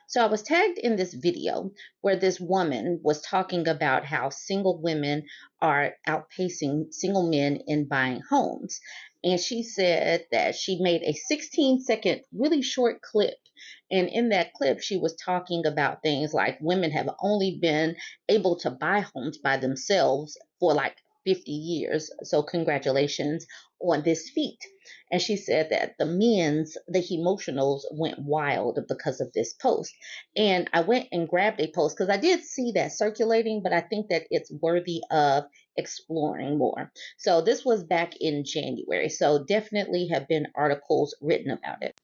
So I was tagged in this video where this woman was talking about how single women are outpacing single men in buying homes. And she said that she made a 16-second, really short clip. And in that clip, she was talking about things like women have only been able to buy homes by themselves for like 50 years. So, congratulations on this feat. And she said that the emotionals went wild because of this post. And I went and grabbed a post because I did see that circulating, but I think that it's worthy of exploring more. So this was back in January. So definitely have been articles written about it.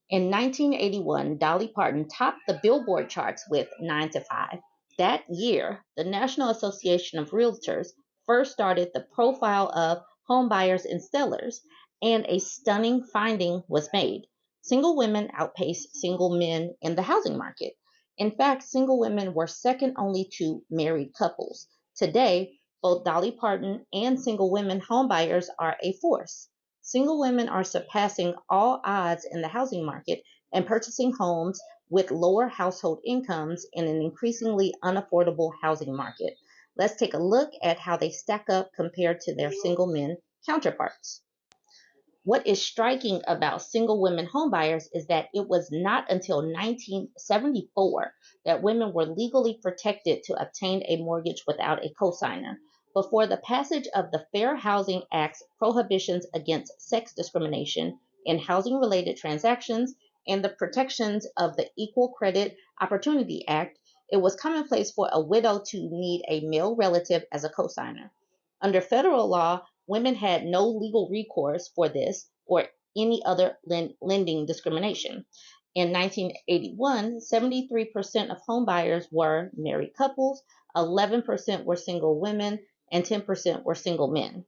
In 1981, Dolly Parton topped the Billboard charts with 9 to 5. That year, the National Association of Realtors first started the profile of home buyers and sellers, and a stunning finding was made. Single women outpaced single men in the housing market. In fact, single women were second only to married couples. Today, both Dolly Parton and single women homebuyers are a force. Single women are surpassing all odds in the housing market and purchasing homes with lower household incomes in an increasingly unaffordable housing market. Let's take a look at how they stack up compared to their single men counterparts. What is striking about single women homebuyers is that it was not until 1974 that women were legally protected to obtain a mortgage without a cosigner. Before the passage of the Fair Housing Act's prohibitions against sex discrimination in housing related transactions and the protections of the Equal Credit Opportunity Act, it was commonplace for a widow to need a male relative as a cosigner. Under federal law, women had no legal recourse for this or any other lending discrimination. In 1981, 73% of homebuyers were married couples, 11% were single women, and 10% were single men.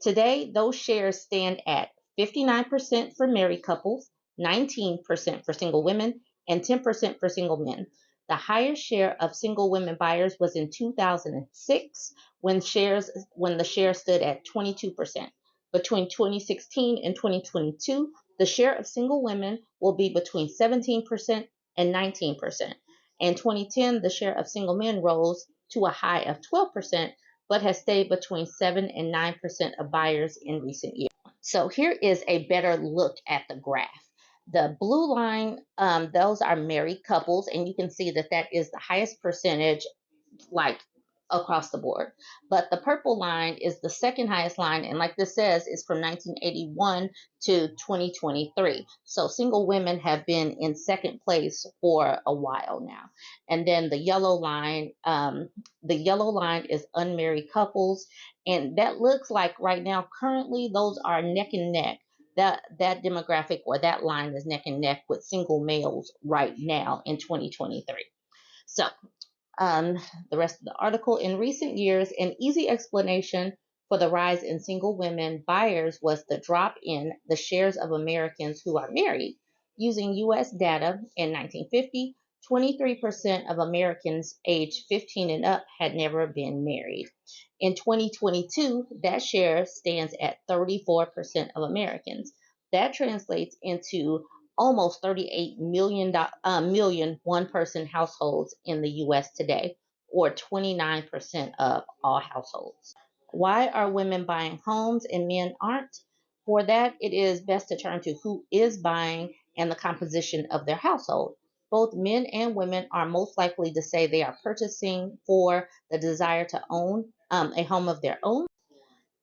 Today, those shares stand at 59% for married couples, 19% for single women, and 10% for single men. The highest share of single women buyers was in 2006 when the share stood at 22%. Between 2016 and 2022, the share of single women will be between 17% and 19%. In 2010, the share of single men rose to a high of 12%, but has stayed between 7 and 9% of buyers in recent years. So here is a better look at the graph. The blue line, those are married couples, and you can see that that is the highest percentage, like across the board. But the purple line is the second highest line, and like this says, is from 1981 to 2023. So single women have been in second place for a while now. And then the yellow line is unmarried couples, and that looks like right now, currently, those are neck and neck. That demographic or that line is neck and neck with single males right now in 2023. So um, the rest of the article. In recent years, an easy explanation for the rise in single women buyers was the drop in the shares of Americans who are married. Using U.S. data in 1950, 23% of Americans aged 15 and up had never been married. In 2022, that share stands at 34% of Americans. That translates into almost 38 million one-person households in the U.S. today, or 29% of all households. Why are women buying homes and men aren't? For that, it is best to turn to who is buying and the composition of their household. Both men and women are most likely to say they are purchasing for the desire to own a home of their own,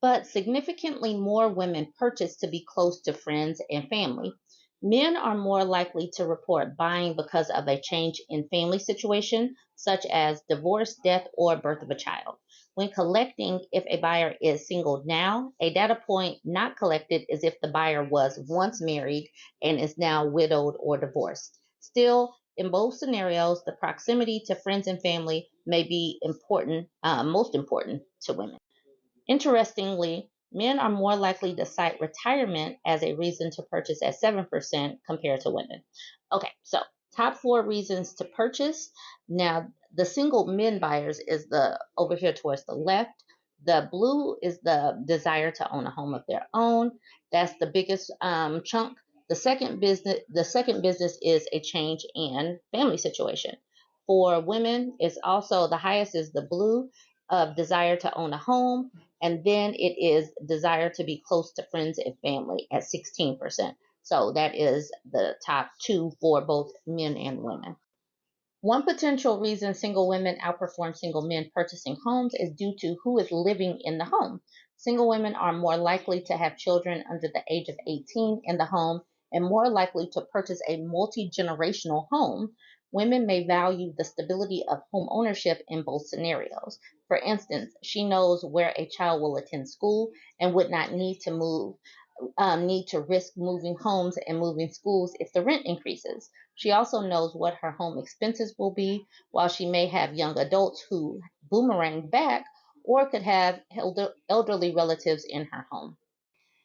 but significantly more women purchase to be close to friends and family. Men are more likely to report buying because of a change in family situation, such as divorce, death, or birth of a child. When collecting if a buyer is single now, a data point not collected is if the buyer was once married and is now widowed or divorced. Still, in both scenarios, the proximity to friends and family may be important, most important to women. Interestingly, men are more likely to cite retirement as a reason to purchase at 7% compared to women. Okay, so top four reasons to purchase. Now, the single men buyers is the over here towards the left. The blue is the desire to own a home of their own. That's the biggest chunk. The second business is a change in family situation. For women, it's also the highest is the blue of desire to own a home, and then it is desire to be close to friends and family at 16%. So that is the top two for both men and women. One potential reason single women outperform single men purchasing homes is due to who is living in the home. Single women are more likely to have children under the age of 18 in the home and more likely to purchase a multi generational home. Women may value the stability of home ownership in both scenarios. For instance, she knows where a child will attend school and would not need to risk moving homes and moving schools if the rent increases. She also knows what her home expenses will be, while she may have young adults who boomerang back or could have elderly relatives in her home.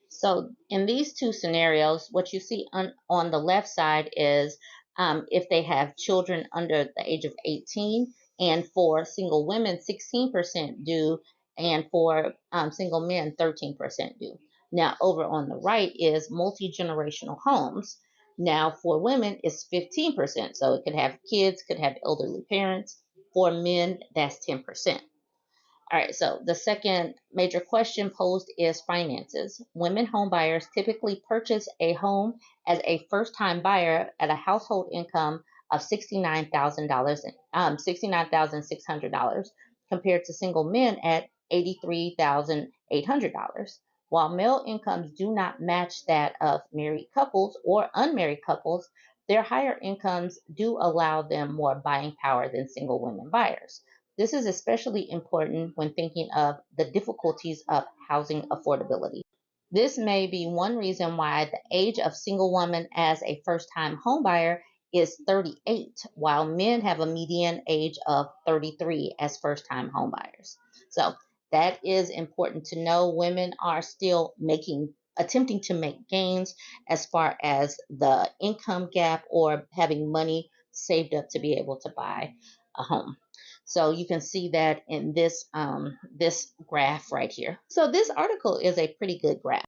So in these two scenarios, what you see on the left side is if they have children under the age of 18, and for single women, 16% do, and for single men, 13% do. Now, over on the right is multi-generational homes. Now, for women, it's 15%. So it could have kids, could have elderly parents. For men, that's 10%. All right, so the second major question posed is finances. Women home buyers typically purchase a home as a first-time buyer at a household income of $69,000, $69,600, compared to single men at $83,800. While male incomes do not match that of married couples or unmarried couples, their higher incomes do allow them more buying power than single women buyers. This is especially important when thinking of the difficulties of housing affordability. This may be one reason why the age of single woman as a first-time homebuyer is 38, while men have a median age of 33 as first-time homebuyers. So that is important to know. Women are still attempting to make gains as far as the income gap or having money saved up to be able to buy a home. So you can see that in this graph right here. So this article is a pretty good graph.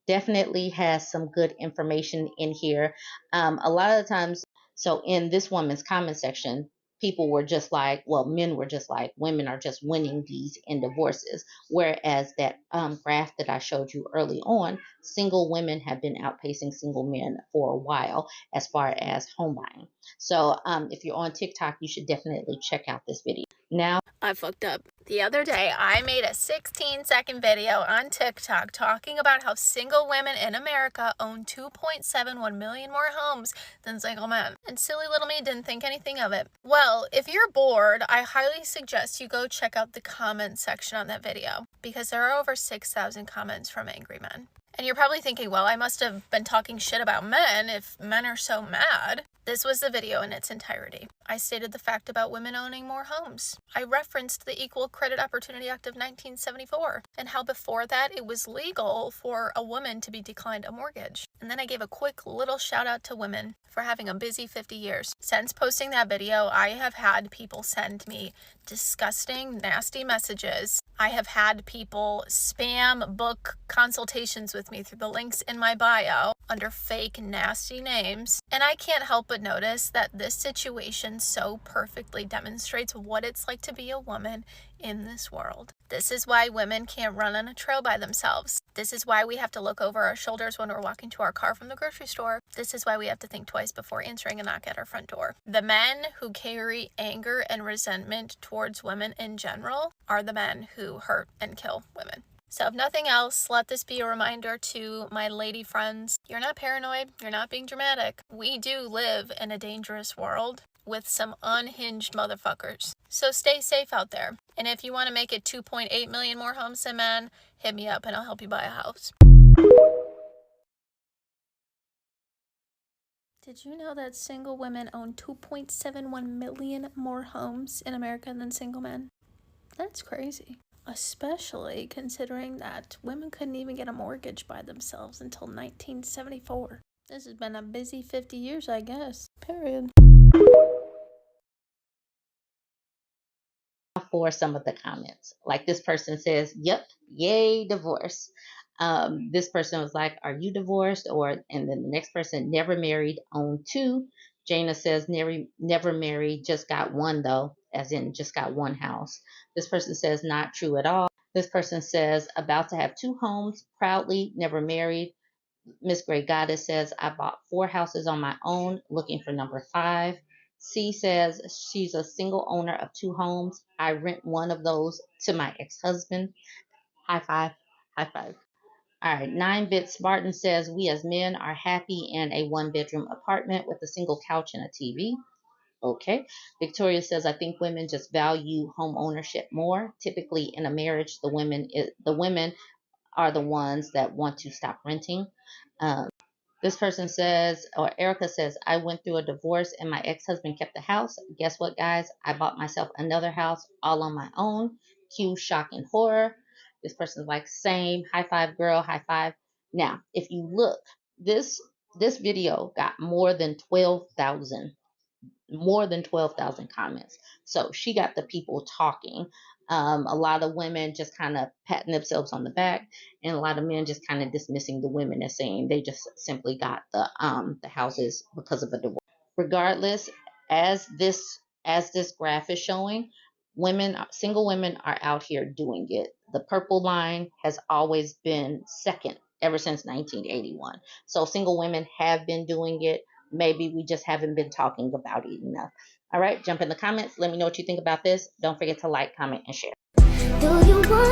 Definitely has some good information in here. A lot of the times, so in this woman's comment section, people were just like, well, men were just like, women are just winning these in divorces. Whereas that graph that I showed you early on, single women have been outpacing single men for a while as far as home buying. So if you're on TikTok, you should definitely check out this video. Now, I fucked up. The other day, I made a 16-second video on TikTok talking about how single women in America own 2.71 million more homes than single men. And silly little me didn't think anything of it. Well, if you're bored, I highly suggest you go check out the comment section on that video, because there are over 6,000 comments from angry men. And you're probably thinking, well, I must have been talking shit about men if men are so mad. This was the video in its entirety. I stated the fact about women owning more homes. I referenced the Equal Credit Opportunity Act of 1974 and how before that it was legal for a woman to be declined a mortgage. And then I gave a quick little shout out to women for having a busy 50 years. Since posting that video, I have had people send me disgusting, nasty messages. I have had people spam book consultations with me through the links in my bio under fake, nasty names. And I can't help but notice that this situation so perfectly demonstrates what it's like to be a woman in this world. This is why women can't run on a trail by themselves. This is why we have to look over our shoulders when we're walking to our car from the grocery store. This is why we have to think twice before answering a knock at our front door. The men who carry anger and resentment towards women in general are the men who hurt and kill women. So if nothing else, let this be a reminder to my lady friends. You're not paranoid. You're not being dramatic. We do live in a dangerous world with some unhinged motherfuckers. So stay safe out there. And if you want to make it 2.8 million more homes than men, hit me up and I'll help you buy a house. Did you know that single women own 2.71 million more homes in America than single men? That's crazy. Especially considering that women couldn't even get a mortgage by themselves until 1974. This has been a busy 50 years, I guess. Period. for some of the comments, like this person says, "Yep, yay divorce." This person was like, "Are you divorced?" Or, and then the next person, "Never married, own two." Jana says, never married, just got one though, as in just got one house. This person says, "Not true at all." This person says, "About to have two homes, proudly, never married." Miss Gray Goddess says, "I bought four houses on my own, looking for number five." C says she's a single owner of two homes. "I rent one of those to my ex-husband." High five, high five. All right, 9-bit Spartan says, "We as men are happy in a one-bedroom apartment with a single couch and a TV." Okay. Victoria says, "I think women just value home ownership more. Typically in a marriage, the women are the ones that want to stop renting." Um, this person says, or Erica says, "I went through a divorce and my ex-husband kept the house. Guess what, guys? I bought myself another house all on my own." Cue shock and horror. This person's like, "Same. High five, girl. High five." Now, if you look, this this video got more than 12,000 comments. So she got the people talking. A lot of women just kind of patting themselves on the back, and a lot of men just kind of dismissing the women as saying they just simply got the houses because of a divorce. Regardless, as this graph is showing, single women are out here doing it. The purple line has always been second ever since 1981. So single women have been doing it. Maybe we just haven't been talking about it enough. All right, jump in the comments. Let me know what you think about this. Don't forget to like, comment, and share. Do you want